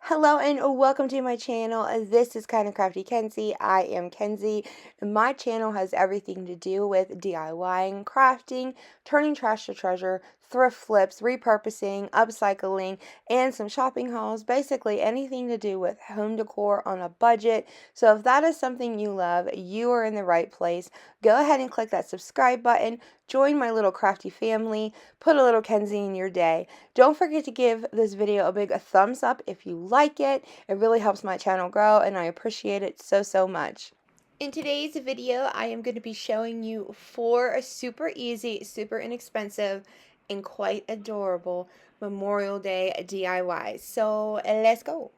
Hello and welcome to my channel. This is Kind of Crafty Kenzie. I am Kenzie, and my channel has everything to do with DIYing, crafting, turning trash to treasure, thrift flips, repurposing, upcycling, and some shopping hauls. Basically anything to do with home decor on a budget. So if that is something you love, you are in the right place. Go ahead and click that subscribe button. Join my little crafty family. Put a little Kenzie in your day. Don't forget to give this video a big thumbs up if you like it. It really helps my channel grow and I appreciate it so much. In today's video, I am going to be showing you 4 super easy, super inexpensive, and quite adorable Memorial Day DIYs. So let's go.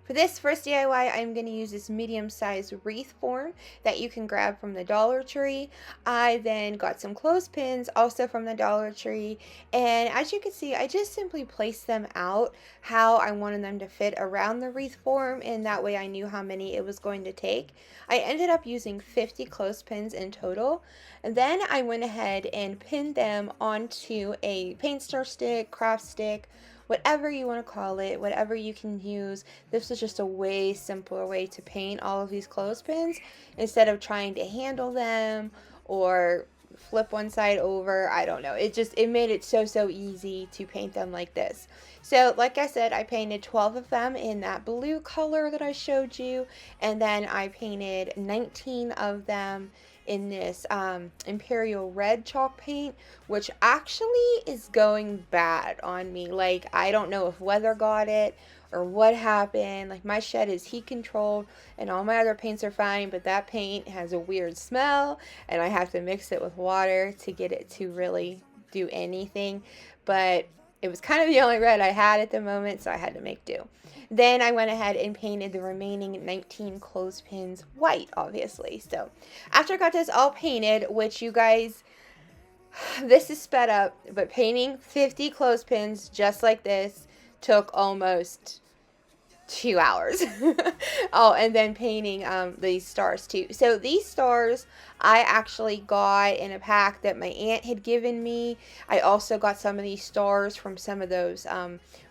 For this first DIY, I'm going to use this medium-sized wreath form that you can grab from the Dollar Tree. I then got some clothespins also from the Dollar Tree, and as you can see, I just simply placed them out how I wanted them to fit around the wreath form, and that way I knew how many it was going to take. I ended up using 50 clothespins in total, and then I went ahead and pinned them onto a paint star stick, craft stick, whatever you want to call it, whatever you can use. This was just a way simpler way to paint all of these clothespins instead of trying to handle them or flip one side over. I don't know. It made it so easy to paint them like this. So like I said, I painted 12 of them in that blue color that I showed you, and then I painted 19 of them in this imperial red chalk paint, which actually is going bad on me. Like, I don't know if weather got it or what happened. Like, my shed is heat controlled and all my other paints are fine, but that paint has a weird smell and I have to mix it with water to get it to really do anything. But it was kind of the only red I had at the moment, so I had to make do. Then I went ahead and painted the remaining 19 clothespins white, obviously. So after I got this all painted, which you guys, this is sped up, but painting 50 clothespins just like this took almost 2 hours. Oh, and then painting these stars too. So these stars I actually got in a pack that my aunt had given me. I also got some of these stars from some of those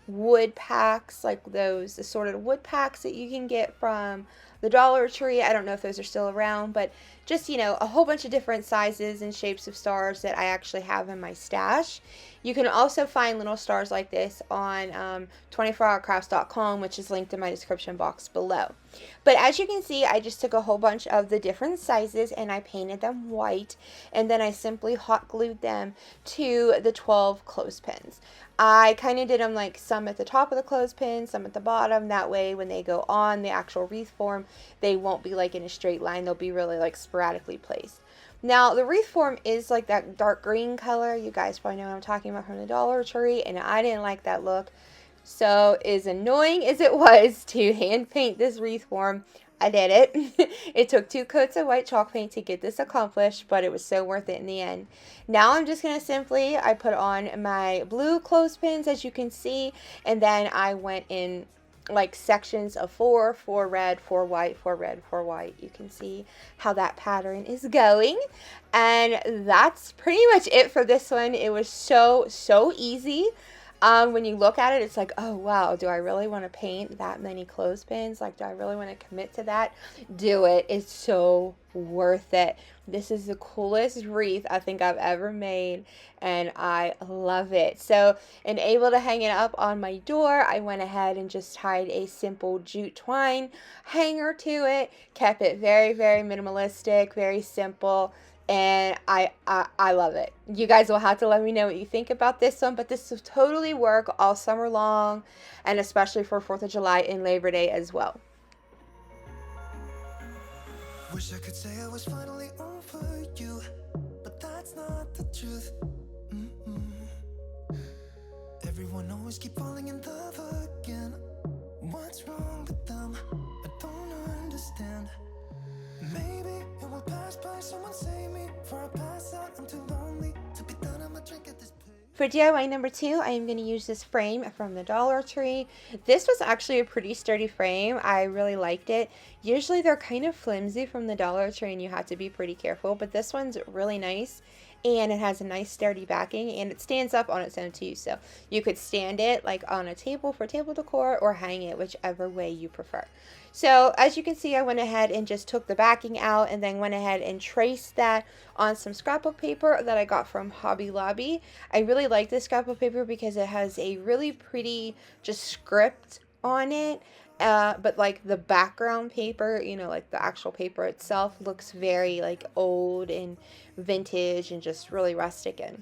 wood packs, like those assorted wood packs that you can get from the Dollar Tree. I don't know if those are still around, but just, you know, a whole bunch of different sizes and shapes of stars that I actually have in my stash. You can also find little stars like this on 24hourcrafts.com, which is linked in my description box below. But as you can see, I just took a whole bunch of the different sizes and I painted them white, and then I simply hot glued them to the 12 clothespins. I kind of did them like some at the top of the clothespin, some at the bottom. That way when they go on the actual wreath form, they won't be like in a straight line. They'll be really like sporadically placed. Now, the wreath form is like that dark green color. You guys probably know what I'm talking about from the Dollar Tree, and I didn't like that look. So, as annoying as it was to hand paint this wreath form, I did it. It took 2 coats of white chalk paint to get this accomplished, but it was so worth it in the end. Now I'm just going to simply, I put on my blue clothespins, as you can see, and then I went in like sections of 4 red, 4 white, 4 red, 4 white. You can see how that pattern is going. And that's pretty much it for this one. It was so easy. When you look at it, it's like, oh wow, do I really want to paint that many clothespins? Like, do I really want to commit to that? Do it. It's so worth it. This is the coolest wreath I think I've ever made, and I love it. So, and able to hang it up on my door, I went ahead and just tied a simple jute twine hanger to it. Kept it very minimalistic, very simple. And I love it. You guys will have to let me know what you think about this one, but this will totally work all summer long, and especially for 4th of July and Labor Day as well. Wish I could say I was finally over you, but that's not the truth. Everyone always keep falling in love again. What's wrong with them? I don't understand. Maybe it will pass by, someone save me before I pass out. I'm too lonely to be done. I'm a drink at this place. For DIY number 2, I am going to use this frame from the Dollar Tree. This was actually a pretty sturdy frame. I really liked it. Usually they're kind of flimsy from the Dollar Tree and you have to be pretty careful, but this one's really nice and it has a nice sturdy backing, and it stands up on its own too. So you could stand it like on a table for table decor or hang it whichever way you prefer. So as you can see, I went ahead and just took the backing out and then went ahead and traced that on some scrapbook paper that I got from Hobby Lobby. I really like this scrapbook paper because it has a really pretty just script on it. But like the background paper, you know, like the actual paper itself looks very like old and vintage and just really rustic, and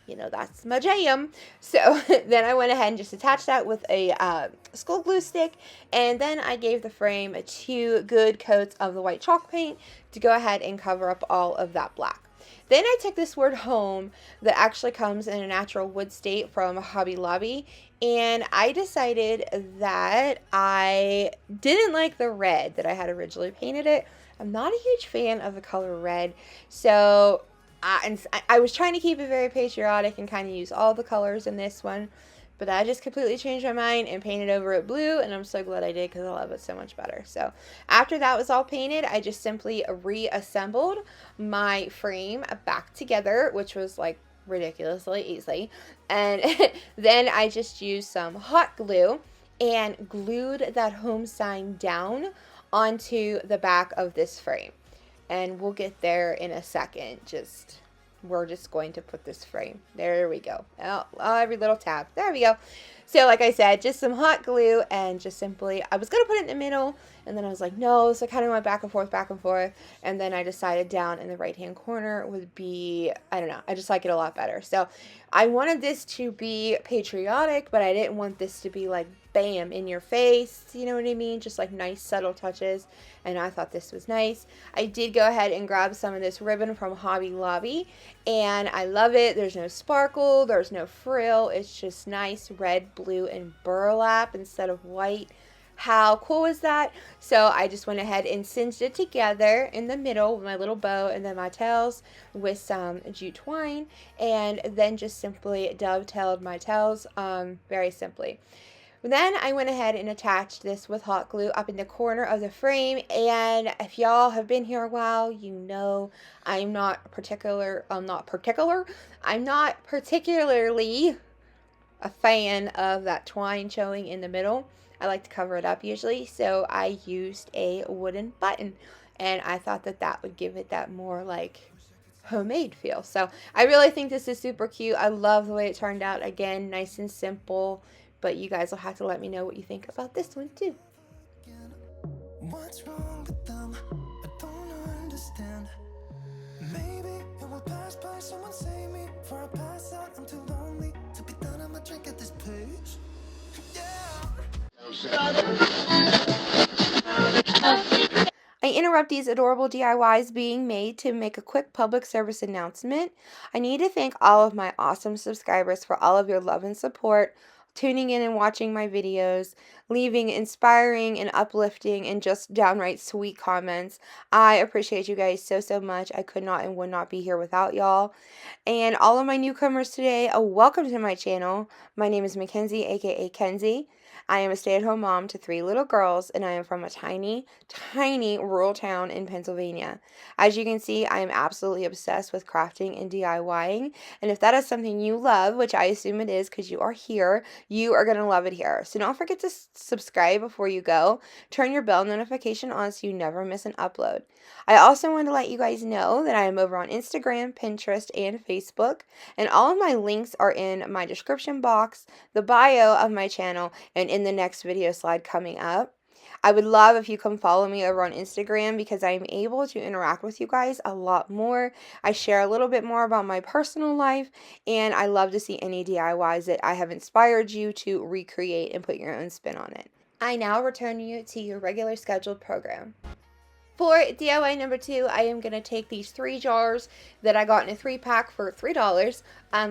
you know, that's my jam. So then I went ahead and just attached that with a school glue stick, and then I gave the frame 2 good coats of the white chalk paint to go ahead and cover up all of that black. Then I took this word home that actually comes in a natural wood state from Hobby Lobby, and I decided that I didn't like the red that I had originally painted it. I'm not a huge fan of the color red, so I was trying to keep it very patriotic and kind of use all the colors in this one, but I just completely changed my mind and painted over it blue, and I'm so glad I did because I love it so much better. So after that was all painted, I just simply reassembled my frame back together, which was like ridiculously easy, and then I just used some hot glue and glued that home sign down onto the back of this frame. And we'll get there in a second. We're just going to put this frame. There we go. Oh, every little tab. There we go. So like I said, just some hot glue and just simply, I was going to put it in the middle, and then I was like, no, so I kind of went back and forth, and then I decided down in the right-hand corner would be, I don't know, I just like it a lot better. So I wanted this to be patriotic, but I didn't want this to be like, bam, in your face, you know what I mean? Just like nice, subtle touches, and I thought this was nice. I did go ahead and grab some of this ribbon from Hobby Lobby, and I love it. There's no sparkle, there's no frill, it's just nice red, blue, and burlap instead of white. How cool is that? So I just went ahead and cinched it together in the middle with my little bow and then my tails with some jute twine, and then just simply dovetailed my tails very simply. Then I went ahead and attached this with hot glue up in the corner of the frame, and if y'all have been here a while, you know I'm not particularly a fan of that twine showing in the middle. I like to cover it up usually, so I used a wooden button, and I thought that that would give it that more like homemade feel. So I really think this is super cute. I love the way it turned out. Again, nice and simple, but you guys will have to let me know what you think about this one too. What's wrong with them? I don't understand. Maybe it will pass by. Someone save me for a pass out. I'm too lonely to be done. I'm a drink at this page. I interrupt these adorable DIYs being made to make a quick public service announcement. I need to thank all of my awesome subscribers for all of your love and support, tuning in and watching my videos, leaving inspiring and uplifting and just downright sweet comments. I appreciate you guys so, so much. I could not and would not be here without y'all. And all of my newcomers today, welcome to my channel. My name is Mackenzie, aka Kenzie. I am a stay-at-home mom to 3 little girls, and I am from a tiny, tiny rural town in Pennsylvania. As you can see, I am absolutely obsessed with crafting and DIYing, and if that is something you love, which I assume it is because you are here, you are going to love it here. So don't forget to subscribe before you go. Turn your bell notification on so you never miss an upload. I also want to let you guys know that I am over on Instagram, Pinterest, and Facebook, and all of my links are in my description box, the bio of my channel, and in the next video slide coming up. I would love if you come follow me over on Instagram because I'm able to interact with you guys a lot more. I share a little bit more about my personal life, and I love to see any DIYs that I have inspired you to recreate and put your own spin on it. I now return you to your regular scheduled program. For DIY number 2, I am going to take these 3 jars that I got in a 3-pack for $3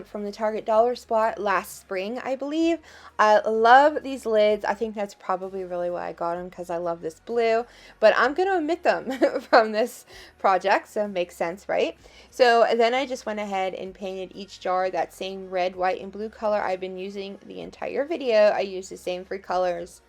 from the Target dollar spot last spring, I believe. I love these lids. I think that's probably really why I got them, because I love this blue. But I'm going to omit them from this project, so it makes sense, right? So then I just went ahead and painted each jar that same red, white, and blue color I've been using the entire video. I used the same 3 colors.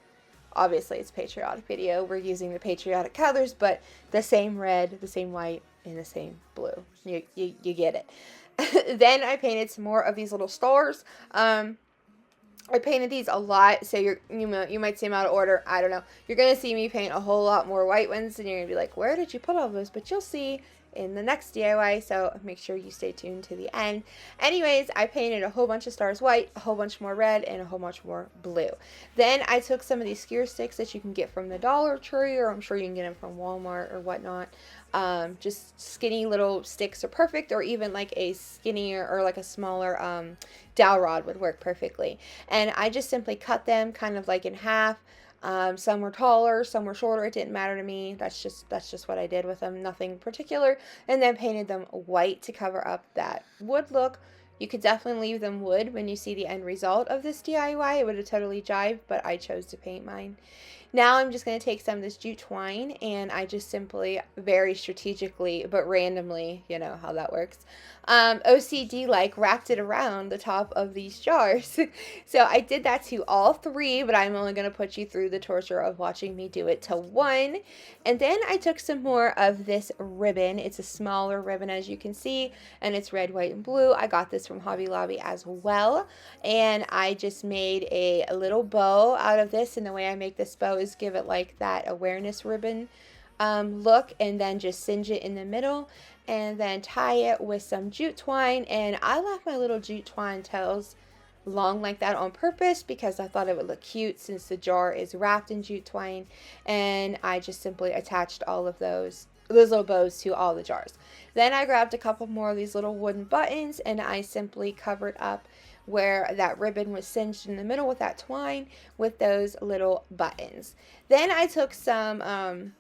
Obviously, it's a patriotic video. We're using the patriotic colors, but the same red, the same white, and the same blue. You get it. Then I painted some more of these little stars. I painted these a lot, so you might see them out of order. I don't know. You're gonna see me paint a whole lot more white ones, and you're gonna be like, "Where did you put all those?" But you'll see in the next DIY. So make sure you stay tuned to the end. Anyways, I painted a whole bunch of stars white, a whole bunch more red, and a whole bunch more blue. Then I took some of these skewer sticks that you can get from the Dollar Tree, or I'm sure you can get them from Walmart or whatnot. Just skinny little sticks are perfect, or even like a skinnier or like a smaller dowel rod would work perfectly. And I just simply cut them kind of like in half. Some were taller, some were shorter. It didn't matter to me. That's just what I did with them. Nothing particular. And then painted them white to cover up that wood look. You could definitely leave them wood when you see the end result of this DIY. It would have totally jived, but I chose to paint mine. Now I'm just going to take some of this jute twine, and I just simply, very strategically, but randomly, you know how that works, OCD like wrapped it around the top of these jars. So I did that to all three, but I'm only going to put you through the torture of watching me do it to one. And then I took some more of this ribbon. It's a smaller ribbon, as you can see, and it's red, white, and blue. I got this from Hobby Lobby as well, and I just made a little bow out of this, and the way I make this bow is give it like that awareness ribbon look, and then just singe it in the middle, and then tie it with some jute twine. And I left my little jute twine tails long like that on purpose because I thought it would look cute since the jar is wrapped in jute twine. And I just simply attached all of those little bows to all the jars. Then I grabbed a couple more of these little wooden buttons, and I simply covered up where that ribbon was singed in the middle with that twine with those little buttons. Then I took some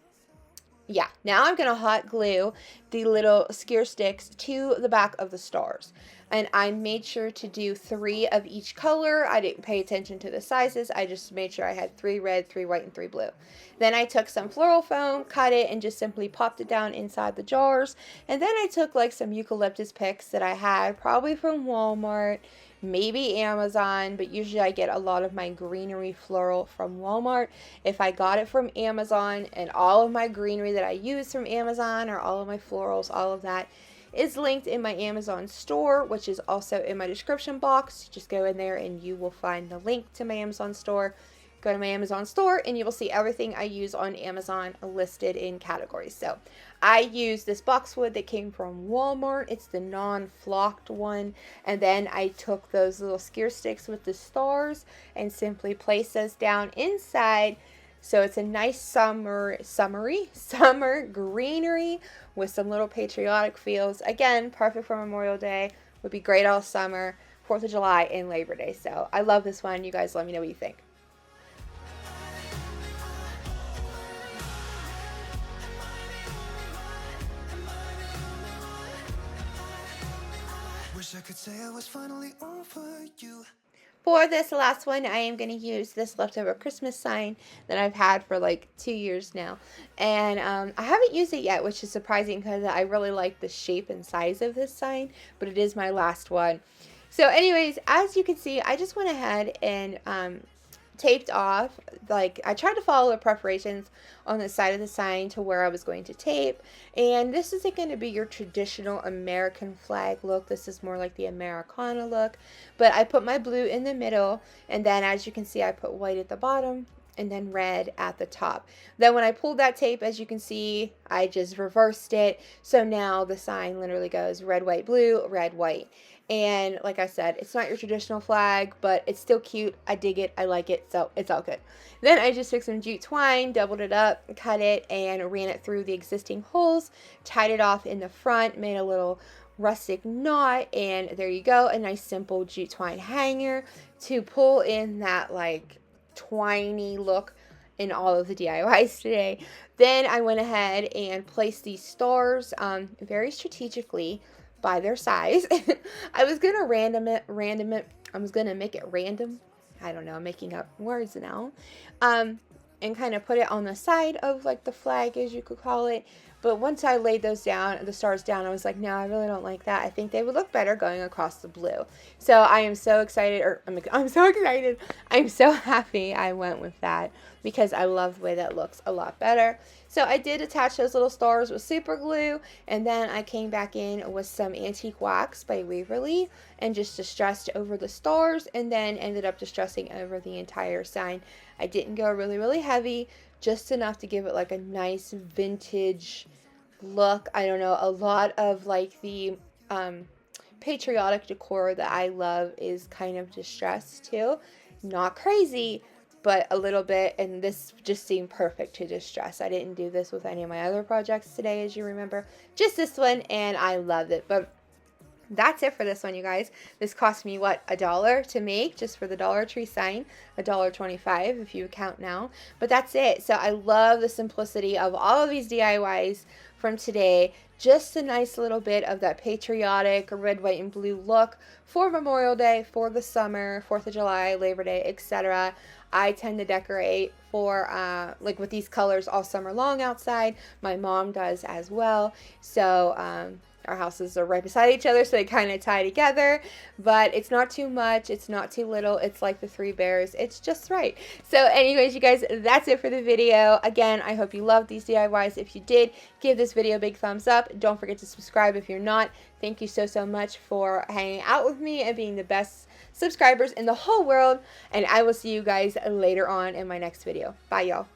now I'm going to hot glue the little skewer sticks to the back of the stars. And I made sure to do 3 of each color. I didn't pay attention to the sizes. I just made sure I had 3 red, 3 white, and 3 blue. Then I took some floral foam, cut it, and just simply popped it down inside the jars. And then I took like some eucalyptus picks that I had, probably from Walmart, maybe Amazon, but usually I get a lot of my greenery floral from Walmart. If I got it from Amazon, and all of my greenery that I use from Amazon, or all of my florals, all of that is linked in my Amazon store, which is also in my description box. Just go in there and you will find the link to my Amazon store. Go to my Amazon store and you will see everything I use on Amazon listed in categories. So I use this boxwood that came from Walmart. It's the non-flocked one. And then I took those little skewer sticks with the stars and simply placed those down inside. So it's a nice summer greenery with some little patriotic feels. Again, perfect for Memorial Day. Would be great all summer, 4th of July, and Labor Day. So I love this one. You guys let me know what you think. Wish I could say I was finally over you. For this last one, I am going to use this leftover Christmas sign that I've had for like 2 years now. And I haven't used it yet, which is surprising because I really like the shape and size of this sign. But it is my last one. So anyways, as you can see, I just went ahead and taped off, like I tried to follow the preparations on the side of the sign to where I was going to tape. And this isn't going to be your traditional American flag look. This is more like the Americana look. But I put my blue in the middle, and then as you can see, I put white at the bottom and then red at the top. Then when I pulled that tape, as you can see, I just reversed it. So now the sign literally goes red, white, blue, red, white. And like I said, it's not your traditional flag, but it's still cute. I dig it. I like it. So it's all good. Then I just took some jute twine, doubled it up, cut it, and ran it through the existing holes, tied it off in the front, made a little rustic knot, and there you go. A nice simple jute twine hanger to pull in that like twiny look in all of the DIYs today. Then I went ahead and placed these stars very strategically by their size. I was gonna I was gonna make it random. I don't know, I'm making up words now. And kind of put it on the side of like the flag, as you could call it. But once I laid those down, the stars down, I was like, no, I really don't like that. I think they would look better going across the blue. So I am so excited, or I'm so excited. I'm so happy I went with that because I love the way that looks a lot better. So I did attach those little stars with super glue, and then I came back in with some antique wax by Waverly and just distressed over the stars, and then ended up distressing over the entire sign. I didn't go really, really heavy, just enough to give it like a nice vintage look. I don't know, a lot of like the patriotic decor that I love is kind of distressed too. Not crazy, but a little bit, and this just seemed perfect to distress. I didn't do this with any of my other projects today, as you remember, just this one, and I loved it. But that's it for this one, you guys. This cost me, what, $1 to make, just for the Dollar Tree sign, $1.25 if you count now. But that's it. So I love the simplicity of all of these DIYs from today. Just a nice little bit of that patriotic red, white, and blue look for Memorial Day, for the summer, 4th of July, Labor Day, etc. I tend to decorate for like with these colors all summer long outside. My mom does as well. So our houses are right beside each other, so they kind of tie together, but it's not too much, it's not too little, it's like the Three Bears, it's just right. So anyways, you guys, that's it for the video. Again, I hope you loved these DIYs. If you did, give this video a big thumbs up. Don't forget to subscribe if you're not. Thank you so, so much for hanging out with me and being the best subscribers in the whole world, and I will see you guys later on in my next video. Bye, y'all.